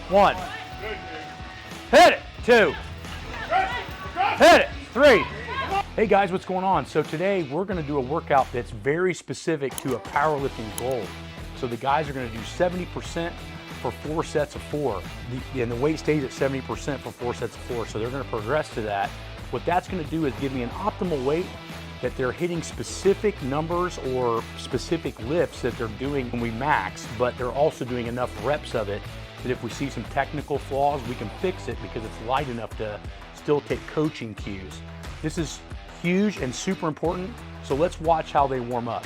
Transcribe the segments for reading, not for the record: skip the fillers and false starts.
1. Hit it. 2. Hit it. 3. Hey guys, what's going on? So today we're going to do a workout that's very specific to a powerlifting goal. So the guys are going to do 70% for 4 sets of 4. And the weight stays at 70% for 4 sets of 4. So they're going to progress to that. What that's going to do is give me an optimal weight that they're hitting specific numbers or specific lifts that they're doing when we max, but they're also doing enough reps of it that if we see some technical flaws, we can fix it because it's light enough to still take coaching cues. This is huge and super important, so let's watch how they warm up.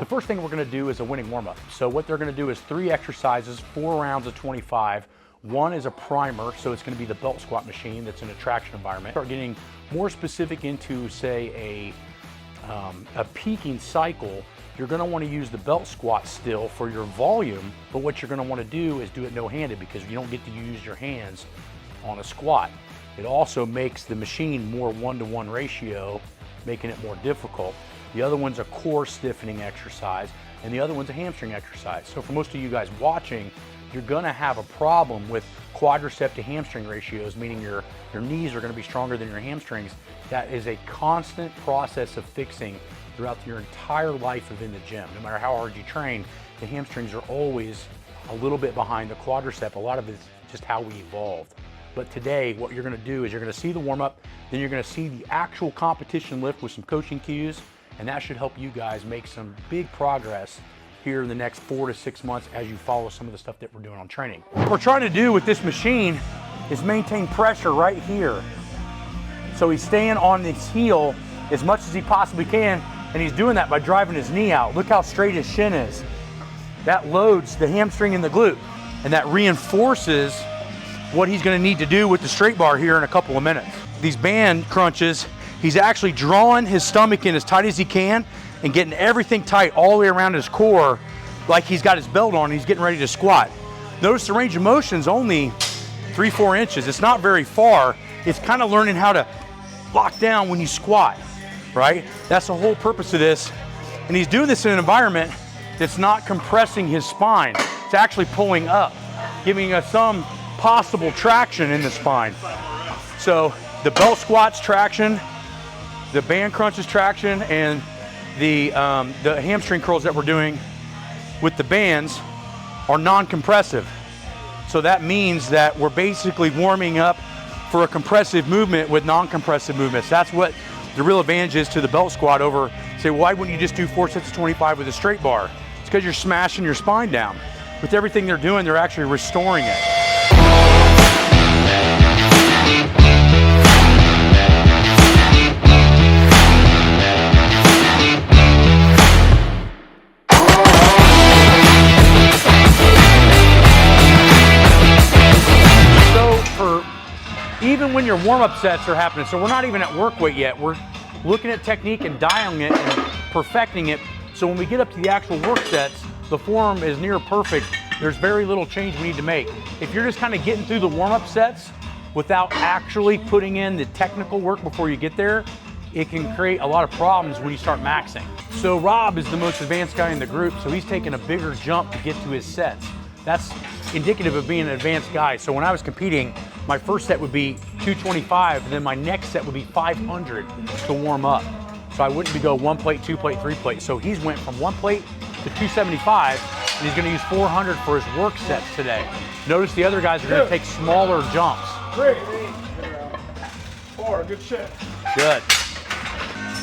First thing we're going to do is a Wenning warm-up. So what they're going to do is 3 exercises, 4 rounds of 25. 1 is a primer, so it's going to be the belt squat machine that's in a traction environment. Start getting more specific into, say, a peaking cycle. You're going to want to use the belt squat still for your volume, but what you're going to want to do is do it no-handed because you don't get to use your hands on a squat. It also makes the machine more 1-to-1 ratio, making it more difficult. The other one's a core stiffening exercise, and the other one's a hamstring exercise. So for most of you guys watching, you're gonna have a problem with quadricep to hamstring ratios, meaning your knees are gonna be stronger than your hamstrings. That is a constant process of fixing throughout your entire life of in the gym. No matter how hard you train, the hamstrings are always a little bit behind the quadricep. A lot of it's just how we evolved. But today, what you're gonna do is you're gonna see the warm-up, then you're gonna see the actual competition lift with some coaching cues, and that should help you guys make some big progress here in the next 4 to 6 months as you follow some of the stuff that we're doing on training. What we're trying to do with this machine is maintain pressure right here. So he's staying on his heel as much as he possibly can, and he's doing that by driving his knee out. Look how straight his shin is. That loads the hamstring and the glute, and that reinforces what he's gonna need to do with the straight bar here in a couple of minutes. These band crunches, he's actually drawing his stomach in as tight as he can and getting everything tight all the way around his core like he's got his belt on and he's getting ready to squat. Notice the range of motion is only 3-4 inches. It's not very far. It's kind of learning how to lock down when you squat, right? That's the whole purpose of this. And he's doing this in an environment that's not compressing his spine. It's actually pulling up, giving us some possible traction in the spine. So the belt squats traction, the band crunches traction, and the hamstring curls that we're doing with the bands are non-compressive. So that means that we're basically warming up for a compressive movement with non-compressive movements. That's what the real advantage is to the belt squat over, say, why wouldn't you just do 4 sets of 25 with a straight bar? It's because you're smashing your spine down. With everything they're doing, they're actually restoring it. Even when your warm-up sets are happening, so we're not even at work weight yet, we're looking at technique and dialing it and perfecting it, so when we get up to the actual work sets, the form is near perfect. There's very little change we need to make. If you're just kind of getting through the warm-up sets without actually putting in the technical work before you get there, it can create a lot of problems when you start maxing. So Rob is the most advanced guy in the group, so he's taking a bigger jump to get to his sets. That's indicative of being an advanced guy. So when I was competing, my first set would be 225, and then my next set would be 500 to warm up. So I wouldn't be go 1 plate, 2 plate, 3 plate. So he's went from 1 plate to 275, and he's gonna use 400 for his work sets today. Notice the other guys are gonna take smaller jumps. 3, 4, good shit. Good.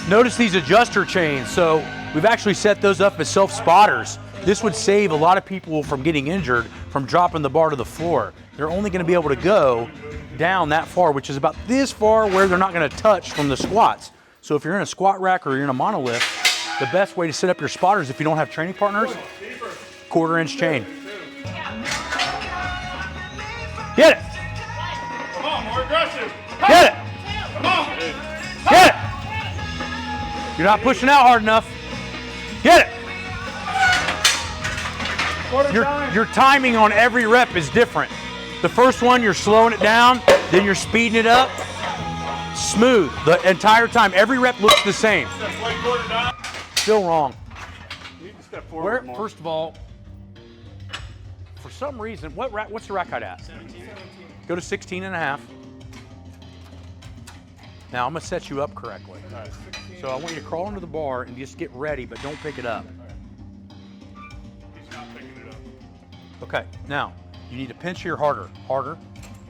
Notice these adjuster chains. So we've actually set those up as self-spotters. This would save a lot of people from getting injured from dropping the bar to the floor. They're only gonna be able to go down that far, which is about this far where they're not gonna touch from the squats. So if you're in a squat rack or you're in a monolift, the best way to set up your spotters if you don't have training partners, 1/4-inch chain. Get it. Come on, more aggressive. Get it. Come on. Get it. You're not pushing out hard enough. Get it. Your timing on every rep is different. The first one, you're slowing it down, then you're speeding it up. Smooth the entire time. Every rep looks the same. Still wrong. You need to step forward more. First of all, for some reason, what's the rack height at? 17. Go to 16 and a half. Now I'm gonna set you up correctly. Right. So I want you to crawl under the bar and just get ready, but don't pick it up. He's not picking it up. Okay, now you need to pinch here harder.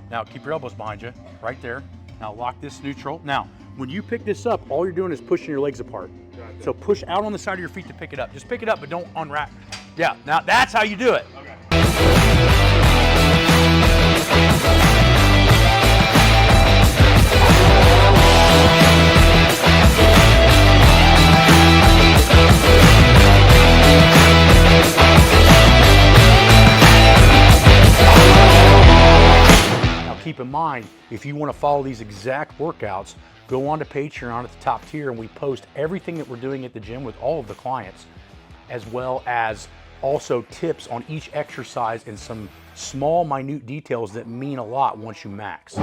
Now keep your elbows behind you, right there. Now lock this neutral. Now, when you pick this up, all you're doing is pushing your legs apart. Gotcha. So push out on the side of your feet to pick it up. Just pick it up, but don't unwrap. Yeah, now that's how you do it. Okay. Keep in mind, if you want to follow these exact workouts, go on to Patreon at the top tier and we post everything that we're doing at the gym with all of the clients, as well as also tips on each exercise and some small, minute details that mean a lot once you max.